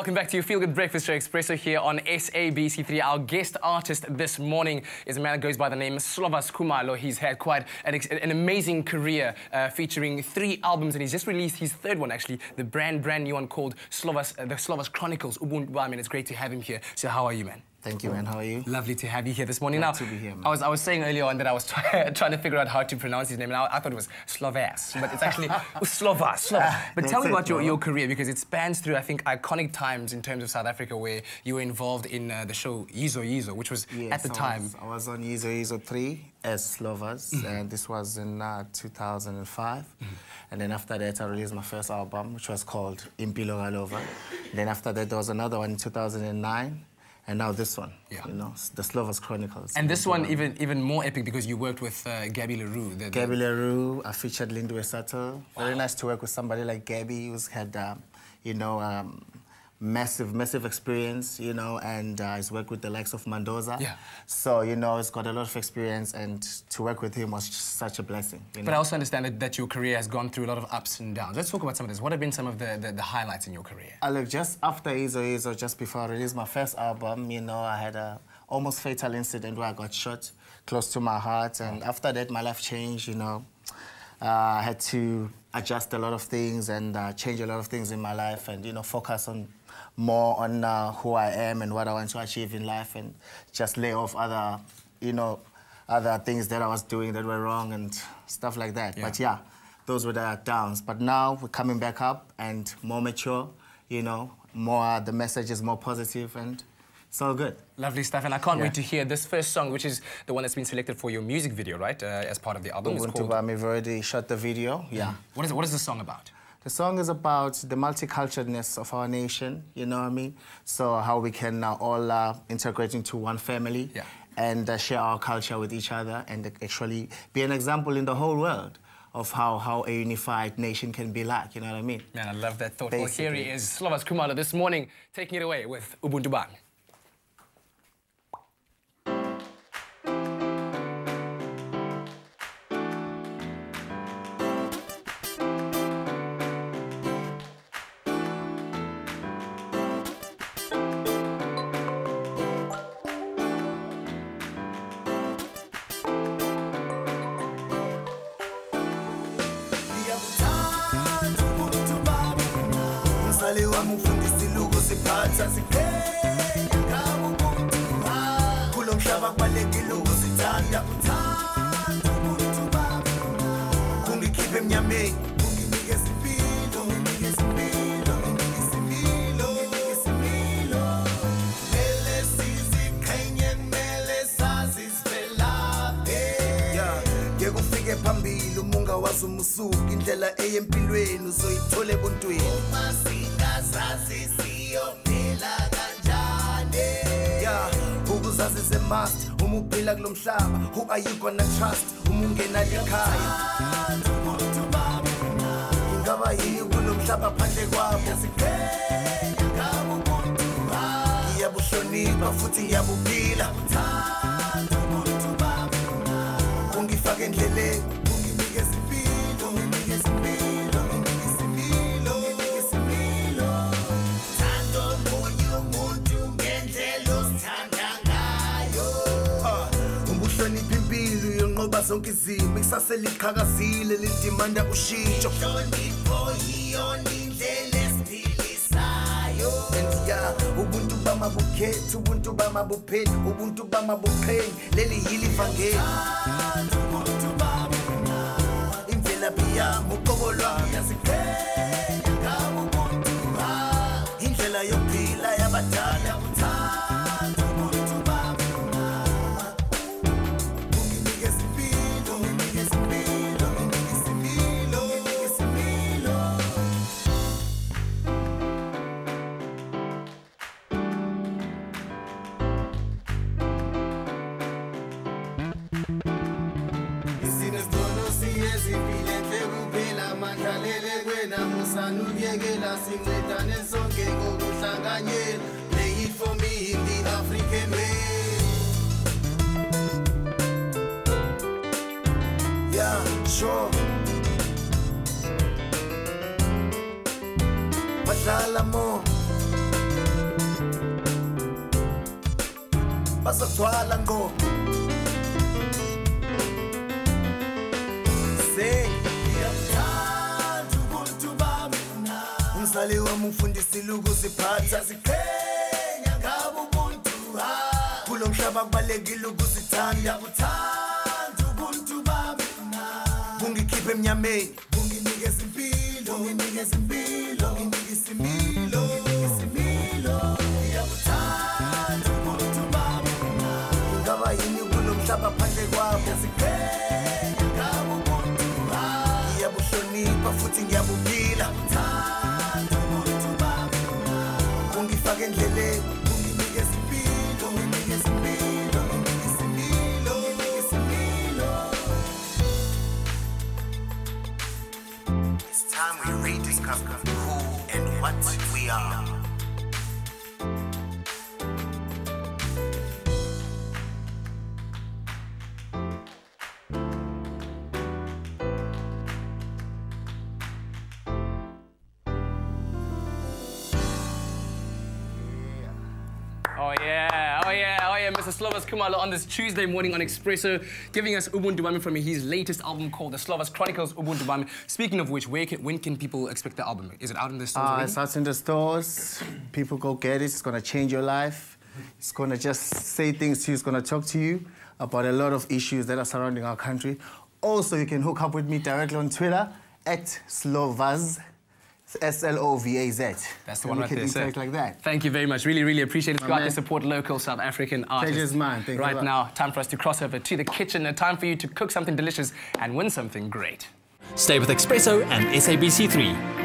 welcome back to your Feel Good Breakfast Show Expresso here on SABC3. Our guest artist this morning is a man that goes by the name Slovaz Khumalo. He's had quite an amazing career featuring 3 albums, and he's just released his 3rd one, actually, the brand new one called the Slovaz Chronicles, Ubuntu Bami, and it's great to have him here. So how are you, man? Thank you, man. How are you? Lovely to have you here this morning. Glad to be here, man. I was saying earlier on that I was trying to figure out how to pronounce his name, and I thought it was Slovaz, but it's actually Slovaz. But tell me about your career, because it spans through, I think, iconic times in terms of South Africa, where you were involved in the show Yizo Yizo, which was at the time. I was on Yizo Yizo 3 as Slovaz, and this was in 2005. And then after that, I released my first album, which was called Impilo Galova. Then after that, there was another one in 2009. And now this one, you know, the Slovaz Chronicles. And this one even more epic because you worked with Gabi Le Roux. Gabi Le Roux, I featured Lindiwe Suttle. Very nice to work with somebody like Gabi, who's had, you know, massive experience, you know, and he's worked with the likes of Mandoza. Yeah. So, you know, he's got a lot of experience, and to work with him was such a blessing. You know? But I also understand that your career has gone through a lot of ups and downs. Let's talk about some of this. What have been some of the highlights in your career? Look, just after Yizo Yizo, just before I released my first album, you know, I had a almost fatal incident where I got shot close to my heart, and after that, my life changed, you know. I had to adjust a lot of things and change a lot of things in my life, and, you know, focus more on who I am and what I want to achieve in life, and just lay off other, you know, other things that I was doing that were wrong and stuff like that. But yeah, those were the downs. But now we're coming back up and more mature, you know, the message is more positive, and it's all good. Lovely stuff, and I can't wait to hear this first song, which is the one that's been selected for your music video, right, as part of the album. Ubuntu Bami, we've already shot the video, What is the song about? The song is about the multiculturalness of our nation, you know what I mean? So how we can all integrate into one family and share our culture with each other, and actually be an example in the whole world of how a unified nation can be like, you know what I mean? Man, I love that thought. Well, here he is, Slovaz Khumalo, this morning, taking it away with Ubuntu Bami. Umusuku indlela eyempilweni uzoyithola ebuntwini uma singazazi siyophila kanjani ukuzazi is a must uma uphila kulomhlaba. Who are you gonna trust uma ungena ekhaya? Ingaba yini kulomhlaba phandle kwabo? Yasiphenya ngabo ubuntu bami, ngiyabuhlonipha futhi ngiyabuphila. Ubuntu bami ungifaka endleleni. Zonke izimo ikusaseliqhakazile lidimanda ushintsho. Inhlonipho iyona indlela esiphilisayo. Ubuntu bama bukhetha, ubuntu bama bupheli, ubuntu bama buqhenyi, leli yili ivangeli. Ubuntu bama imvelaphi yami, uqobo lwami, yasiphenya ngabo ubuntu bami, indlela yokuphila yabadala. Play it for me in the African way. Yeah, sure. Badlala mo. bazogcwala ngo ngiyakuthanda ubuntu bami umzali wami ungifundisile ukuziphatha ziqhenya ngabo ubuntu kulo mhlaba kubalekile ukuzithanda ngiyakuthanda ubuntu bami bungikhiphe emnyameni bunginikeza impilo bunginikeza impilo bunginikeza impilo ngiyakuthanda ubuntu bami ngaba yini kulo mhlaba phandle kwabo ziqhenya ngabo ubuntu ngiyabuhlonipha futhi ngiyabukila ngithanda ubuntu bami bungifake endleleni bunginikeza impilo bunginikeza impilo bunginikeza impilo bunginikeza impilo. It's time we rediscover who and what we are. Oh yeah, Mr. Slovaz Khumalo on this Tuesday morning on Expresso, giving us Ubuntu Bami from his latest album called the Slovaz Chronicles, Ubuntu Bami. Speaking of which, when can people expect the album? Is it out in the stores already? It's out in the stores. People go get it. It's going to change your life. It's going to just say things to you. It's going to talk to you about a lot of issues that are surrounding our country. Also, you can hook up with me directly on Twitter at Slovaz. Slovaz. That's the one right there, sir. Like that. Thank you very much. Really, really appreciate it. Go out there, support local South African artists. Pleasure's mine. Thank you. Right now, time for us to cross over to the kitchen. A time for you to cook something delicious and win something great. Stay with Expresso and SABC3.